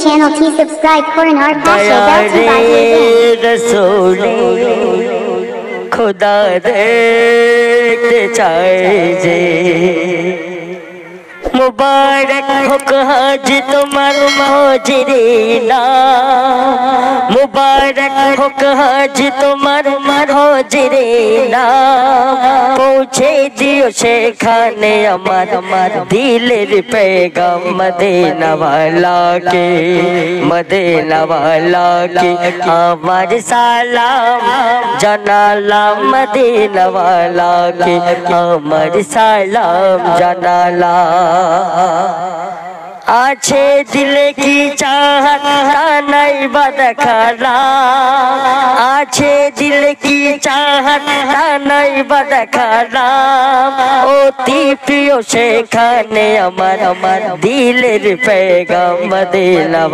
channel to subscribe Quran Art Pasha bell to रसूले खुदा देखते चाहे जे मुबारक होक हाज तुम्हार हाजरीना मुबारक होक हाज तुम्हार हाजरीना पहुँचे दियो सेखाने अमर दिलेर पैगाम मदीना वाला के अमर सालाम जनाला मदीना वाला के अमर सालाम जनाला आछे दिल की चाहत नहीं बदखला आछे दिल की चाहत नहीं बदखला ओती प्रिय सेखाने अमर दिलेर पैगाम मदीना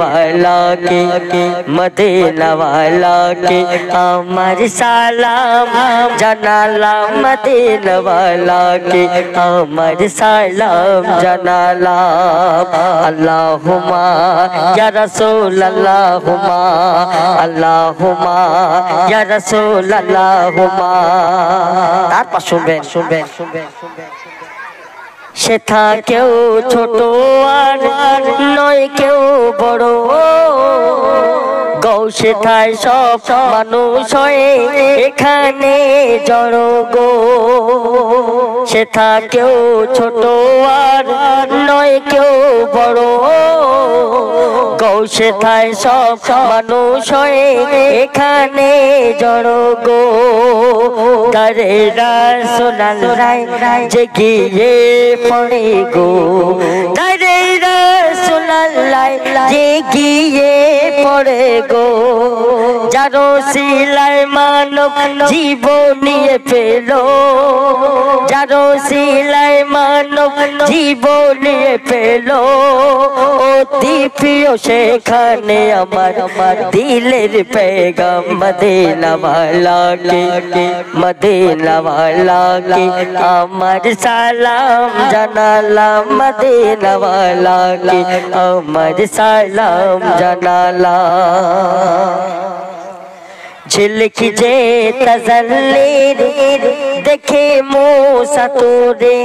वाला के अमर सालाम जनाला मदीना वाला के अमर सालाम जनाला अल्लाहुम्मा या रसूल अल्लाहुम्मा या रसूल अल्लाहुम्मा तारपर শুনবেন সে কেউ ছোট আর নয় কেউ বড় গৌসে থাই সব মানুষ হয়ে এখানে জড়ো গো সে কেউ ছোট আর নয় কেউ বড় গৌসে থাই সব মানুষ হয়ে এখানে জড়ো গো তারে রাসূলুল্লাহ জেগিয়ে পড়ে গো তারে রাসূলুল্লাহ জেগিয়ে পড়ে গো যারো সিলায় মানব জীবন নিয়ে পেলো যারো সিলায় মানব জীবন নিয়ে পেলো অতি প্রিয় সেখানে আমার দিলের पैगाम मदीना वाला के अमर सालाम जनाला मदीना वाला के अमर सालाम जनाला झिलक जे तजल्लीर देखे मूसा तोरे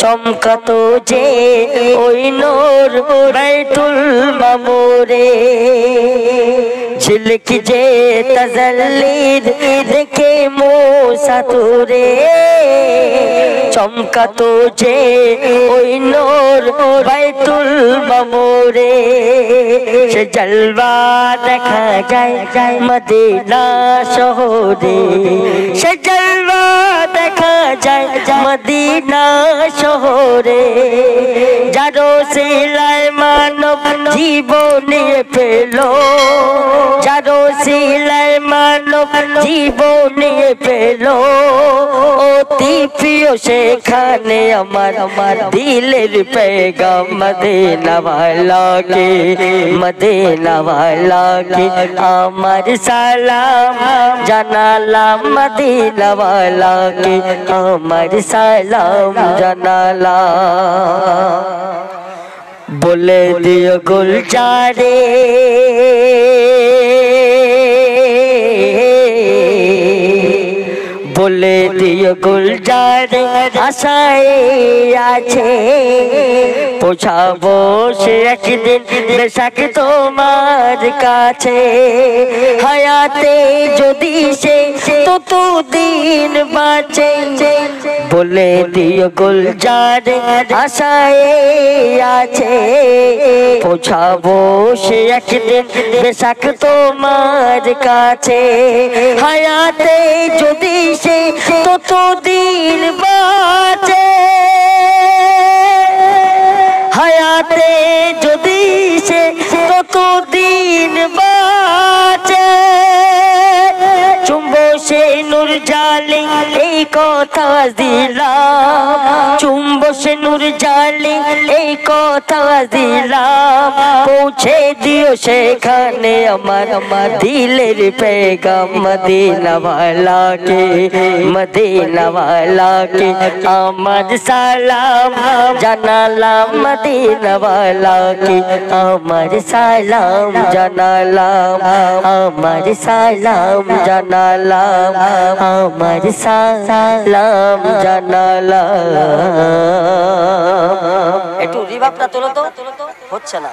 चमकातो जे ओई नूर बैतुल मामूरे झिलक जे तजल्लीर देखे मूसा तोरे चमकातो जे ओई नूर बैतुल मामूरे से जलवा देखा जाए मदीना शहरे से जलवा देखा जाए मदीना शहरे जारो सिलाय मानव जीवन पेलो जारो सिलाय मानव जीवन पेलो অতি প্রিয় সেখানে আমার দিলের पैगाम मदीना वाला के अमर सालाम जनाला मदीना वाला के अमर सालाम जनाला बोले दियो गुलजारे बोले दियो गुलजार आशाए आछे पोछाबो से एकदिन बेशक तोमार काछे हयाते जोदी से तो दिन बाँचे बोले दियो गुलजार आशाए आछे पोछाबो से एकदिन बेशक तोमार काछे हयाते जोदी से तो दिन बाँचे हयाते जोदी से तो दिन बाँचे चुम्बो से नूर जाले এই কথা দিলাম, চুম্বসে নূর জালি এই কথা দিলাম, পৌঁছে দিও সেখানে আমার আমার দিলের পেগাম মদিনা वाला के मदीना वाला के आमद सलाम जनालाम मदीना वाला के आमद सलाम जनालाम आमद सलाम जनालाम आमद सलाम जनालाम। একটু রিভাবটা তোলো তো, হচ্ছে না।